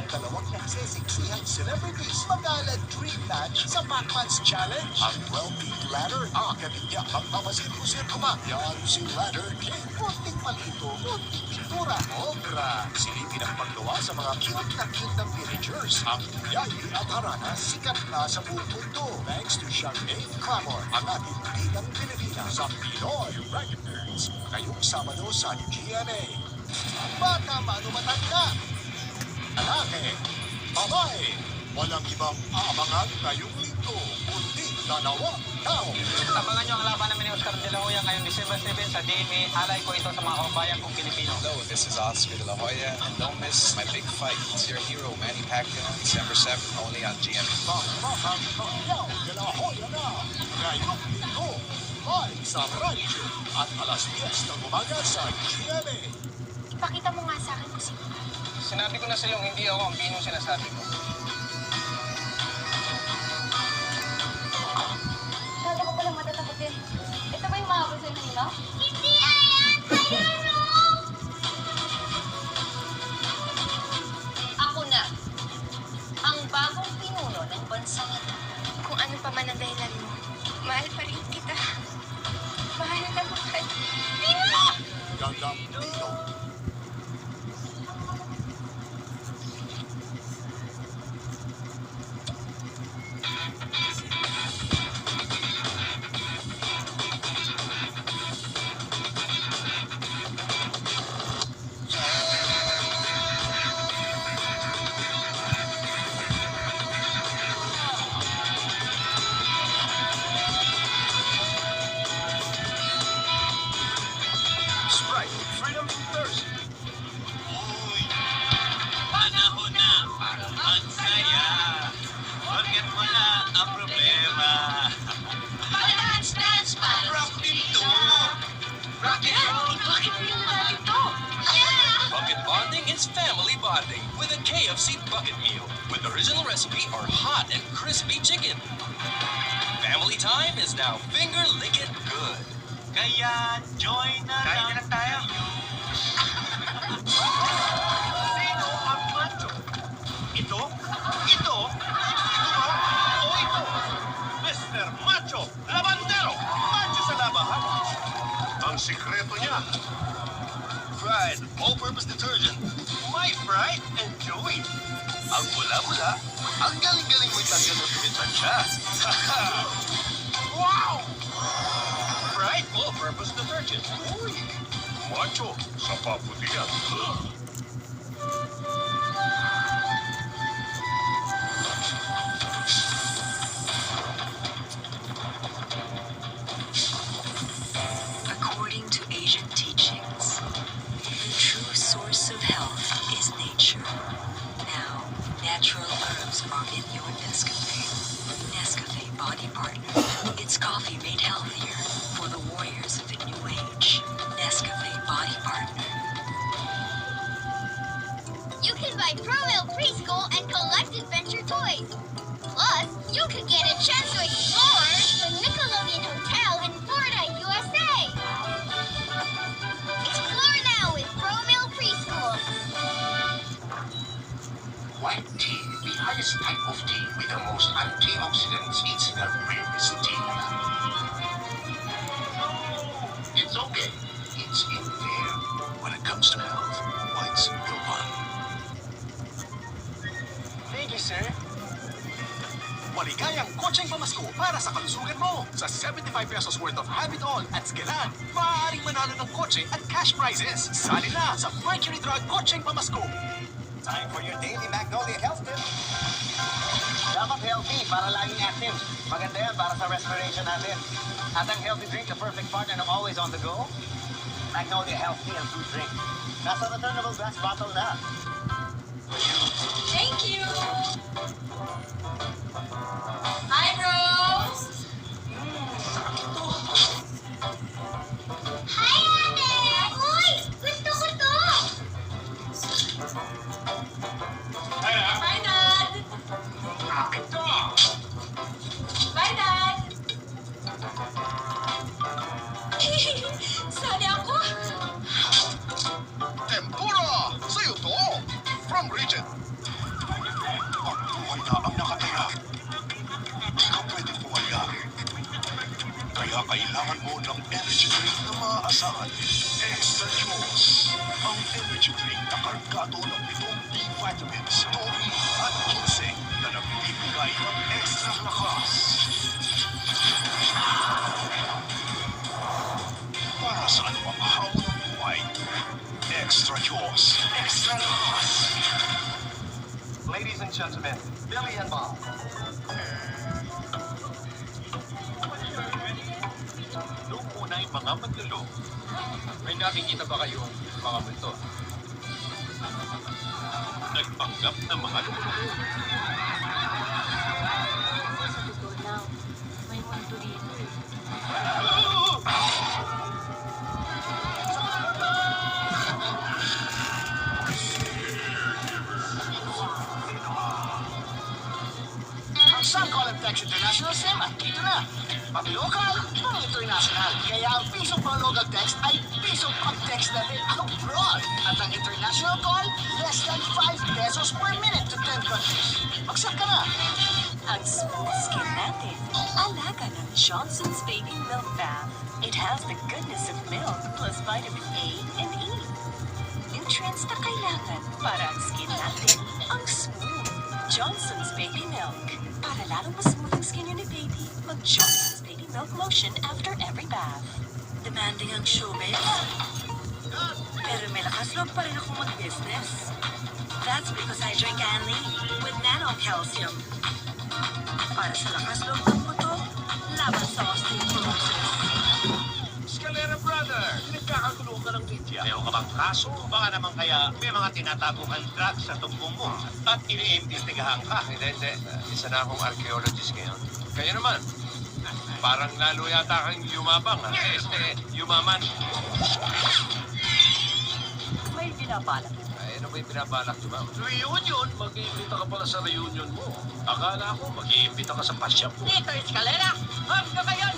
Dalawang nagsisiksihang celebrities mag-alad dream match sa Pacman's Challenge. Ang 12-feet ladder ang kanya magpapasirko-sirko pa. Yan si Ladder King. Kunting palito, kunting pintura. Obra. Silipin ang paggawa sa mga cute na villagers. Ang Yayi at Harana sikat na sa buong mundo. Thanks to Charmaine Clamor, ang ating bilang Pilipina sa Pinoy Records. Ngayong Sabado sa GMA. Bata mano matanda. Lalaki, babae, walang ibang aabangan ngayong linggo, kundi dalawang tao. Abangan nyo ang laban namin ni Oscar De La Hoya ngayong December 7 sa DMA. Alay ko ito sa mga kababayan kong Pilipino. Hello, this is Oscar De La Hoya, and don't miss my big fight. It's your hero, Manny Pacquiao, December 7th, only on GMA. Mahal Pacquiao de la Hoya na ngayong linggo, live sa radyo at alas 10 ng umaga sa GMA. Ipakita mo nga sa akin kung sino ka. Sinabi ko na sa iyo, hindi ako ang binong sinasabi ko. Kala ko palang matatakot eh. Ito ba yung mahabol sa'yo ng ino? Hindi Ako na, ang bagong pinuno ng bansang ito. Kung ano pa man ang dahilan mo, mahal pa rin kita. Mahal na mahal. Pino! Gandang Pino. Sprite, freedom and thirst. Uy! Panahon na para magsaya. Forget mo na ang problema. Dance, pals! Rock din to. Rock it! Bakit feel natin to? Yeah! Bucket bonding is family bonding with a KFC bucket meal with original recipe or hot and crispy chicken. Family time is now finger lick it good. Kaya join na Kain lang na tayo. Sino ang macho? Ito? Ito? Ito ba? O ito? Mr. Macho Labandero! Macho sa labahan. Ang sikreto niya, Pride All-Purpose Detergent. My pride and joy. Ang bula-bula, ang galing-galing mo itanggal ng kumitansya. Wow! Pride All-Purpose Detergent. Uy! Macho sa paputihan. According to Asian teachings, the true source of health is nature. Now, natural herbs are in your Nescafe. Nescafe Body Partner. It's coffee made healthier for the warriors of the new age. Nescafe Body Partner. You can buy ProMill Preschool and collect adventure toys. Plus, you can get a chance to explore the Nickelodeon Hotel in Florida, USA. Explore now with ProMill Preschool. White tea, the highest type of tea with the most antioxidants. It's the realest tea. It's okay. It's in there. When it comes to health, white's the one. Thank you, sir. Maligayang kotseng pamasko para sa kalusugan mo. Sa 75 pesos worth of Have It All at Skelan, maaaring manalo ng kotse at cash prizes. Sali na sa Mercury Drug Kotseng Pamasko. Time for your daily Magnolia Health Tip. Dapat healthy para laging active. Maganda yan para sa respiration natin. At ang healthy drink, the perfect partner ng always on the go, Magnolia Healthy and Fruit Drink. Nasa returnable glass bottle na. Thank you. Hi, Rose. Hi, Ate. Uy, gusto ko to. Bye, Dad. Akin to! Bye, Dad. Sali ako. Tempura! Sa'yo to! Bridget. Ang buhay na ang nakatira. Di ka pwedeng pumaya. Kaya kailangan mo ng energy drink na maaasahan. Extra Juice. Ang energy drink na kargado ng 7 B vitamins, 12 at ginseng na nagbibigay ng extra lakas. Para sa anumang hamon ng buhay, Extra Juice. Extra lakas. Ladies and gentlemen, Billy and Bob. Noong una ay mga manlulo. May nakikita ba kayong mga multo? Nagpanggap na mga lumulo. Sa totoo lang, may mundo dito eh. Ang Sun Call Text International SIM at dito na. Pang local, pang international. Kaya ang pisong pang local text ay pisong pang text na rin ang broad. At ang international call, less than 5 pesos per minute to 10 countries. Magsat ka na. Ang smooth skin natin, alaga ng Johnson's Baby Milk Bath. It has the goodness of milk plus vitamin A and E. Nutrients na kailangan para ang skin natin ang smooth. Johnson's Baby Milk. Para lalong mas smooth ang skin ni baby, mag-Johnson's Baby Milk Lotion after every bath. Demanding ang showbiz? Pero may lakas loob pa rin akong mag-business. That's because I drink Anli with nano calcium. Para sa lakas loob ng buto, laban sa osteoporosis. Scalera Brother, nagkakagulo ka ng media. Meron ka bang kaso? Baka naman kaya may mga tinatagong drugs sa tumbong mo at iniimbestigahan ka. Hindi. Isa na akong archaeologist ngayon. Kaya naman, parang lalo yata kang yumabang. Yumaman. May binabalak. Ay, ano ba yung binabalak nyo ba? Reunion? Mag-iimbita ka pala sa reunion mo. Akala ko mag-iimbita ka sa pasyap mo. Dito, Escalera! Huwag ka ngayon!